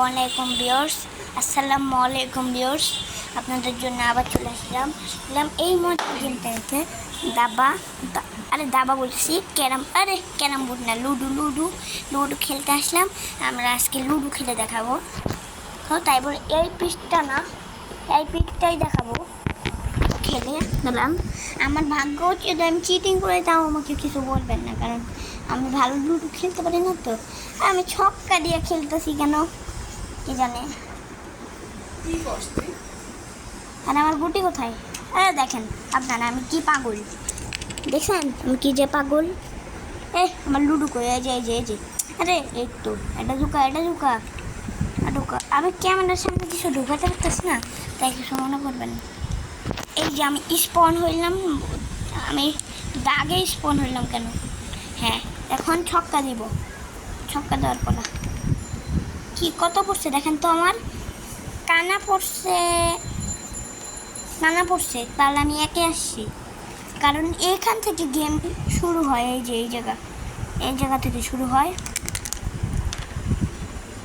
ওয়ালাইকুম ভিউয়ার্স, আসসালামু আলাইকুম ভিউয়ার্স। আপনাদের জন্য আবার চলে আসলাম এই মজার গেমটা খেলতে। দাবা বলছি, ক্যারাম বোর্ড না, লুডো খেলতে আসলাম। আমরা আজকে লুডো খেলে দেখাবো। তো তাই বলে এই পিঠটাই দেখাবো খেলে দিলাম। আমার ভাগ্য হচ্ছে যে আমি চিটিং করে, তাও আমাকে কিছু বলবেন না, কারণ আমি ভালো লুডো খেলতে পারি না। তো আমি ছক্কা দিয়ে খেলতেছি কেন কি জানে। আর আমার গুটি কোথায়? দেখেন আপনারা, আমি কি পাগল দেখছেন, আমি কি যে পাগল। আমার লুডো করে এই যে আরে এই তো এটা ঢুকা আমি ক্যামেরার সামনে কিছু ঢুকাতে পারতেছি না, তাই কিছু মনে করবেন। এই যে আমি স্পন হইলাম, আমি দাগে স্পন হইলাম কেন। হ্যাঁ, এখন ছক্কা দেওয়ার পর কি কত পড়ছে দেখেন তো। আমার কানা পড়ছে, তাহলে আমি একে আসছি, কারণ এখান থেকে গেম শুরু হয়। এই যে এই জায়গা থেকে শুরু হয়।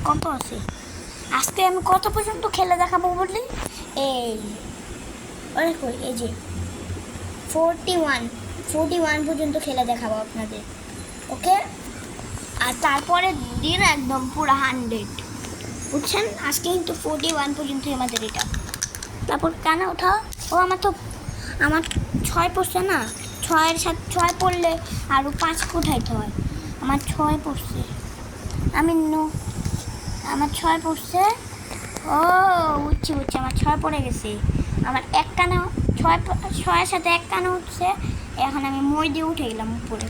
কত আছে আজকে, আমি কত পর্যন্ত খেলে দেখাবো বললি। এই যে 41 পর্যন্ত খেলে দেখাবো আপনাদের, ওকে। আর তারপরে দিন একদম পুরো 100, বুঝছেন। আজকে কিন্তু 41 পর্যন্ত আমাদের এটা। তারপর কানা ওঠা। আমার 6 পড়ছে না, 6-এর সাথে 6 পড়লে আরও 5 উঠাইতে হয়। আমার 6 পড়ছে, আমার 6 পড়ছে। বুঝছি, আমার 6 পড়ে গেছে। আমার এক কানা 6-এর সাথে এক কানা উঠছে। এখন আমি মই দিয়ে উঠে গেলাম উপরে।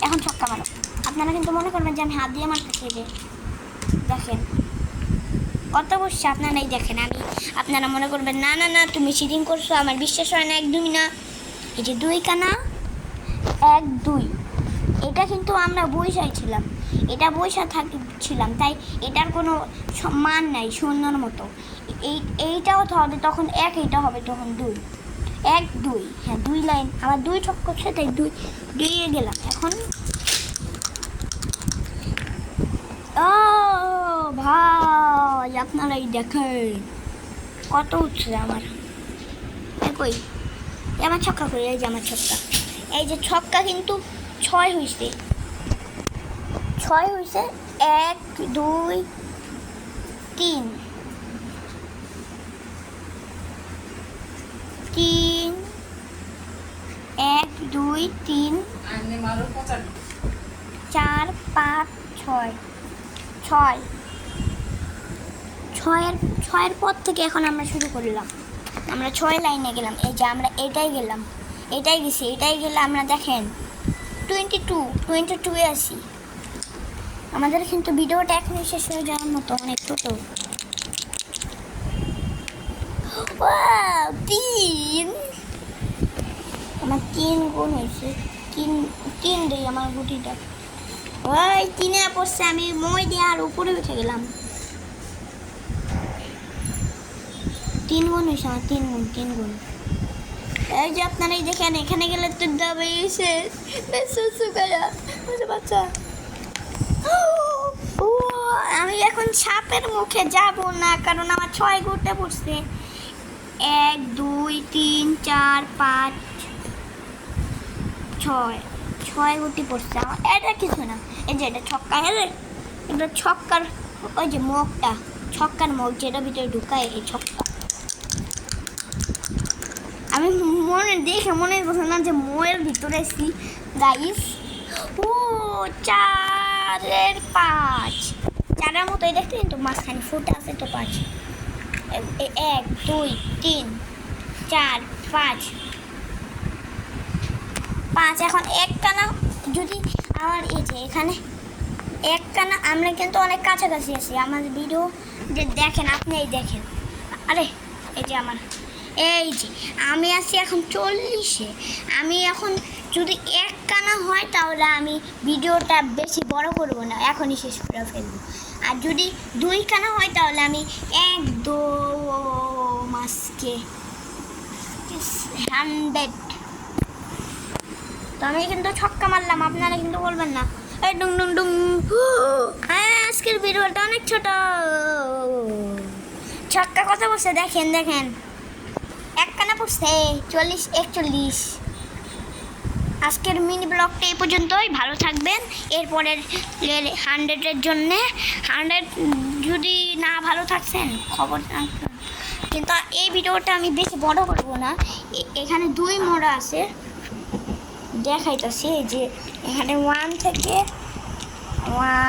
এখন ছক্কা মারো। আপনারা কিন্তু মনে করবেন যে আমি হাত দিয়ে মারতেছি। দেখেন কত বসছে, আপনারাই দেখেন। আপনারা মনে করবেন না তুমি চিটিং করছো, আমার বিশ্বাস হয় না, একদমই না। এই যে 2 কানা 1-2, এটা কিন্তু আমরা বৈশাইছিলাম, থাকছিলাম, তাই এটার কোনো মান নাই, শূন্যর মতো। এইটাও হবে তখন 1, এইটা হবে তখন 2, 1-2। হ্যাঁ, 2 লাইন আমার 2 ছক করছে, তাই 2 গেলাম। এখন ভাই আপনারাই দেখেন কত উঠছে আমার। আমার ছক্কা করে, এই যে আমার ছক্কা, এই যে ছক্কা কিন্তু 6 হয়েছে। 1, 2, 3, 1, 2, 3, 4, 5, 6। 6-এর পর থেকে এখন আমরা শুরু করলাম। আমরা 6 লাইনে গেলাম। এই যে আমরা এটাই গেলে আমরা দেখেন 22-এ আসি। আমাদের কিন্তু ভিডিওটা এখনই শেষ হয়ে যাওয়ার মতো, অনেক ছোট। 3, আমার 3 গুণ হয়েছে। 3 দিই আমার গুটিটা। 3-এ পড়ছে, আমি মই দিয়ে আর উপরে উঠে গেলাম। 3 গুণ হয়েছে আমার, 3 গুণ। এই যে আপনারাই দেখেন, এখানে গেলে তো যাবে বাচ্চা। আমি এখন সাপের মুখে যাব না, কারণ আমার 6 গুটে পড়ছে। 1, 2, 3, 4, 5, 6 গুটি পড়ছে আমার। এটা কিছু না, এই যে এটা ছক্কা। এটা ছক্কার ওই যে মুখটা, ছক্কার মুখ যেটা ভিতরে ঢুকায়, এই ছক্কা। আমি মনে করছি না যে মোয়ের ভিতরে এসছি গাইস। 4-এর 5, 4-এর মতোই দেখতে, কিন্তু মাঝখানে ফুটে আছে তো 5। 1, 2, 3, 4, 5। এখন 1 কানা যদি আমার, এই যে এখানে 1 কানা, আমরা কিন্তু অনেক কাছাকাছি আছি। আমার ভিডিও যে দেখেন, আপনি এই দেখেন। এই যে আমি আছি এখন 40-এ। আমি এখন যদি 1 কানা হয়, তাহলে আমি ভিডিওটা বেশি বড় করব না, এখনই শেষ করে ফেলবো। আর যদি 2 কানা হয়, তাহলে আমি একদম আজকে 100। তো আমি কিন্তু ছক্কা মারলাম, আপনারা কিন্তু বলবেন না এই ডুং ডুং ডুং। হ্যাঁ, আজকের ভিডিওটা অনেক ছোট। ছক্কা কত পড়ছে দেখেন দেখেন, এক কানা পড়ছে 40-41। আজকের মিনি ব্লগটা এই পর্যন্তই, ভালো থাকবেন। এরপরের 100-এর জন্যে 100 যদি না ভালো থাকছেন খবর রাখবেন। কিন্তু এই ভিডিওটা আমি বেশি বড় করব না, এখানে 2 মোড়া আছে দেখাইতেছি, যে এখানে 1 থেকে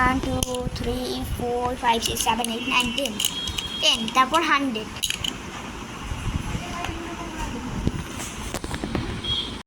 1 2 3 4 5 6 7 8 9 10, তারপর 100।